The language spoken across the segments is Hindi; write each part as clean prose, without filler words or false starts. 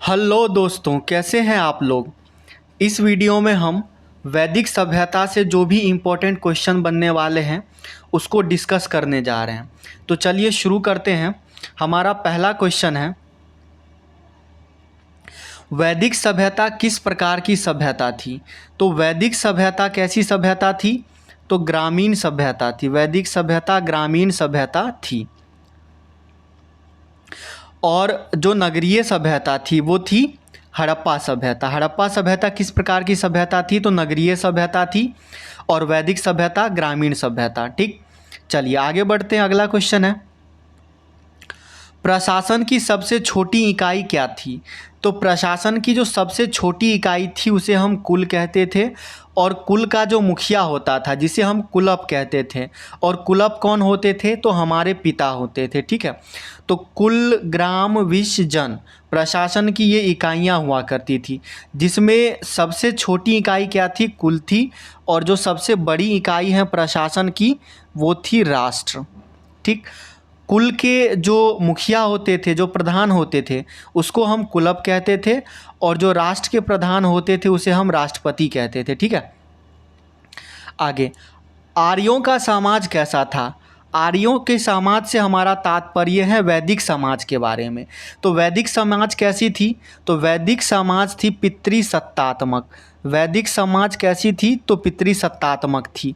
हेलो दोस्तों, कैसे हैं आप लोग। इस वीडियो में हम वैदिक सभ्यता से जो भी इम्पोर्टेंट क्वेश्चन बनने वाले हैं उसको डिस्कस करने जा रहे हैं। तो चलिए शुरू करते हैं। हमारा पहला क्वेश्चन है, वैदिक सभ्यता किस प्रकार की सभ्यता थी। तो वैदिक सभ्यता कैसी सभ्यता थी? तो ग्रामीण सभ्यता थी। वैदिक सभ्यता ग्रामीण सभ्यता थी। और जो नगरीय सभ्यता थी वो थी हड़प्पा सभ्यता। हड़प्पा सभ्यता किस प्रकार की सभ्यता थी? तो नगरीय सभ्यता थी। और वैदिक सभ्यता ग्रामीण सभ्यता। ठीक, चलिए आगे बढ़ते हैं। अगला क्वेश्चन है, प्रशासन की सबसे छोटी इकाई क्या थी। तो प्रशासन की जो सबसे छोटी इकाई थी उसे हम कुल कहते थे। और कुल का जो मुखिया होता था जिसे हम कुलप कहते थे। और कुलप कौन होते थे? तो हमारे पिता होते थे। ठीक है, तो कुल, ग्राम, विश, जन, प्रशासन की ये इकाइयाँ हुआ करती थी, जिसमें सबसे छोटी इकाई क्या थी? कुल थी। और जो सबसे बड़ी इकाई है प्रशासन की वो थी राष्ट्र। ठीक, कुल के जो मुखिया होते थे, जो प्रधान होते थे, उसको हम कुलप कहते थे। और जो राष्ट्र के प्रधान होते थे उसे हम राष्ट्रपति कहते थे। ठीक है, आगे, आर्यों का समाज कैसा था। आर्यों के समाज से हमारा तात्पर्य है वैदिक समाज के बारे में। तो वैदिक समाज कैसी थी? तो वैदिक समाज थी पितृसत्तात्मक। वैदिक समाज कैसी थी? तो पितृसत्तात्मक थी।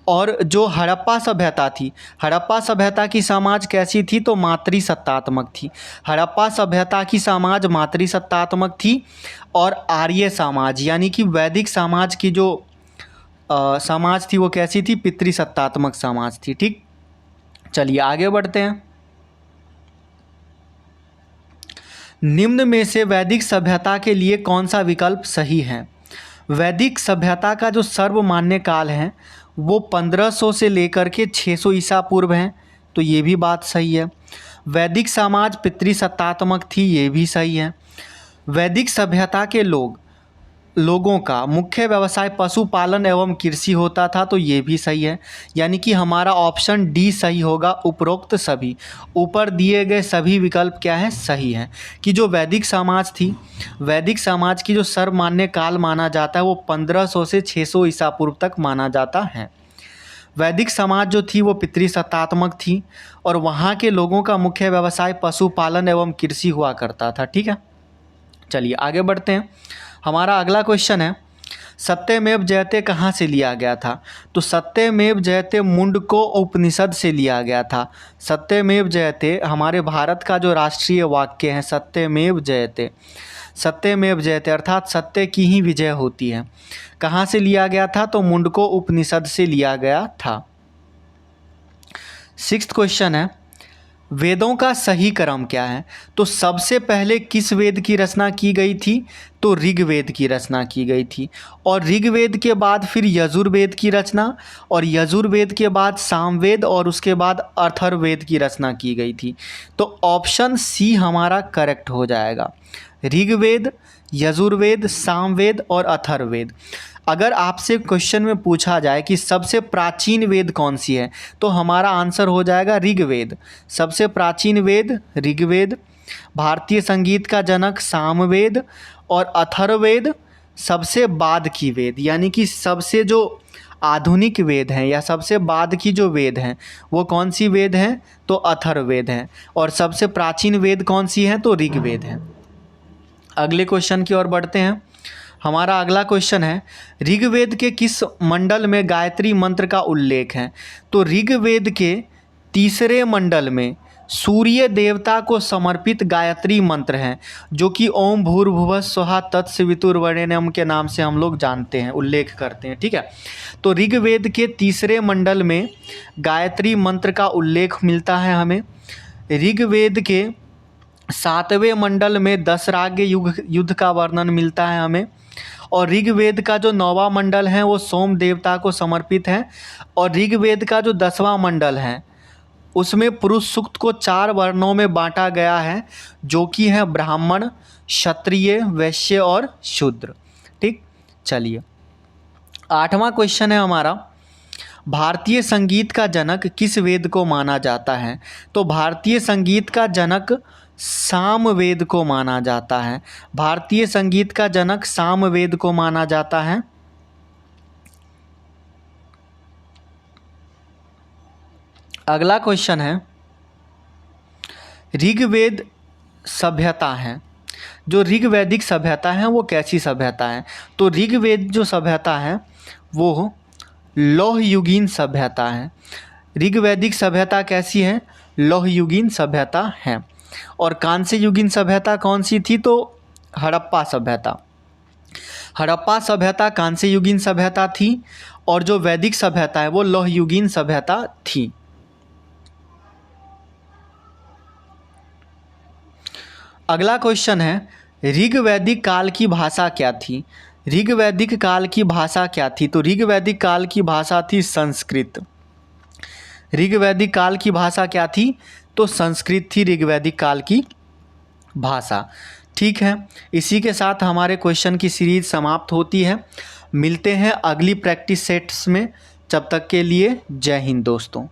और जो हड़प्पा सभ्यता थी, हड़प्पा सभ्यता की समाज कैसी थी? तो मातृसत्तात्मक थी। हड़प्पा सभ्यता की समाज मातृसत्तात्मक थी। और आर्य समाज यानी कि वैदिक समाज की जो समाज थी वो कैसी थी? पितृसत्तात्मक समाज थी। ठीक, चलिए आगे बढ़ते हैं। निम्न में से वैदिक सभ्यता के लिए कौन सा विकल्प सही है। वैदिक सभ्यता का जो सर्वमान्य काल है वो 1500 से लेकर के 600 ईसा पूर्व है। तो ये भी बात सही है। वैदिक समाज पितृसत्तात्मक थी, ये भी सही है। वैदिक सभ्यता के लोगों का मुख्य व्यवसाय पशुपालन एवं कृषि होता था। तो ये भी सही है। यानी कि हमारा ऑप्शन डी सही होगा। उपरोक्त सभी, ऊपर दिए गए सभी विकल्प क्या हैं? सही हैं। कि जो वैदिक समाज थी, वैदिक समाज की जो सर्वमान्य काल माना जाता है वो 1500 से 600 ईसा पूर्व तक माना जाता है। वैदिक समाज जो थी वो पितृसत्तात्मक थी। और वहाँ के लोगों का मुख्य व्यवसाय पशुपालन एवं कृषि हुआ करता था। ठीक है, चलिए आगे बढ़ते हैं। हमारा अगला क्वेश्चन है, सत्यमेव जयते कहाँ से लिया गया था। तो सत्यमेव जयते मुंडको उपनिषद से लिया गया था। सत्यमेव जयते हमारे भारत का जो राष्ट्रीय वाक्य है, सत्यमेव जयते। सत्यमेव जयते अर्थात सत्य की ही विजय होती है। कहाँ से लिया गया था? तो मुंडको उपनिषद से लिया गया था। सिक्स्थ क्वेश्चन है, वेदों का सही क्रम क्या है। तो सबसे पहले किस वेद की रचना की गई थी? तो ऋग्वेद की रचना की गई थी। और ऋग्वेद के बाद फिर यजुर्वेद की रचना, और यजुर्वेद के बाद सामवेद, और उसके बाद अथर्ववेद की रचना की गई थी। तो ऑप्शन सी हमारा करेक्ट हो जाएगा। ऋग्वेद, यजुर्वेद, सामवेद और अथर्ववेद। अगर आपसे क्वेश्चन में पूछा जाए कि सबसे प्राचीन वेद कौन सी है, तो हमारा आंसर हो जाएगा ऋग्वेद। सबसे प्राचीन वेद ऋग्वेद। भारतीय संगीत का जनक सामवेद। और अथर्ववेद सबसे बाद की वेद, यानी कि सबसे जो आधुनिक वेद हैं या सबसे बाद की जो वेद हैं वो कौन सी वेद हैं? तो अथर्ववेद हैं। और सबसे प्राचीन वेद कौन सी हैं? तो ऋग्वेद हैं। अगले क्वेश्चन की ओर बढ़ते हैं। हमारा अगला क्वेश्चन है, ऋग्वेद के किस मंडल में गायत्री मंत्र का उल्लेख है। तो ऋग्वेद के तीसरे मंडल में सूर्य देवता को समर्पित गायत्री मंत्र हैं, जो कि ओम भूर्भुवः स्वः तत्सवितुर्वरेण्यम के नाम से हम लोग जानते हैं, उल्लेख करते हैं। ठीक है, तो ऋग्वेद के तीसरे मंडल में गायत्री मंत्र का उल्लेख मिलता है हमें। ऋग्वेद के 7वें मंडल में दशराग्य युद्ध का वर्णन मिलता है हमें। और ऋग्वेद का जो 9वां मंडल है वो सोम देवता को समर्पित है। और ऋग्वेद का जो 10वां मंडल है उसमें पुरुष सूक्त को 4 वर्णों में बांटा गया है, जो कि है ब्राह्मण, क्षत्रिय, वैश्य और शूद्र। ठीक, चलिए 8वां क्वेश्चन है हमारा, भारतीय संगीत का जनक किस वेद को माना जाता है। तो भारतीय संगीत का जनक सामवेद को माना जाता है? भारतीय संगीत का जनक सामवेद को माना जाता है। अगला क्वेश्चन है, ऋग्वेद सभ्यता है, जो ऋग्वैदिक सभ्यता है वो कैसी सभ्यता है? तो ऋग्वेद जो सभ्यता है वो लौहयुगीन सभ्यता है। ऋग्वैदिक सभ्यता कैसी है? लौहयुगीन सभ्यता है। और कांस्य युगीन सभ्यता कौन सी थी? तो हड़प्पा सभ्यता। हड़प्पा सभ्यता कांस्य युगीन सभ्यता थी और जो वैदिक सभ्यता है वो लौहयुगीन सभ्यता थी। अगला क्वेश्चन है, ऋग्वैदिक काल की भाषा क्या थी? ऋग्वैदिक काल की भाषा क्या थी? तो ऋग्वैदिक काल की भाषा थी संस्कृत। ऋग्वैदिक काल की भाषा क्या थी? तो संस्कृत थी ऋग्वैदिक काल की भाषा। ठीक है, इसी के साथ हमारे क्वेश्चन की सीरीज समाप्त होती है। मिलते हैं अगली प्रैक्टिस सेट्स में, जब तक के लिए जय हिंद दोस्तों।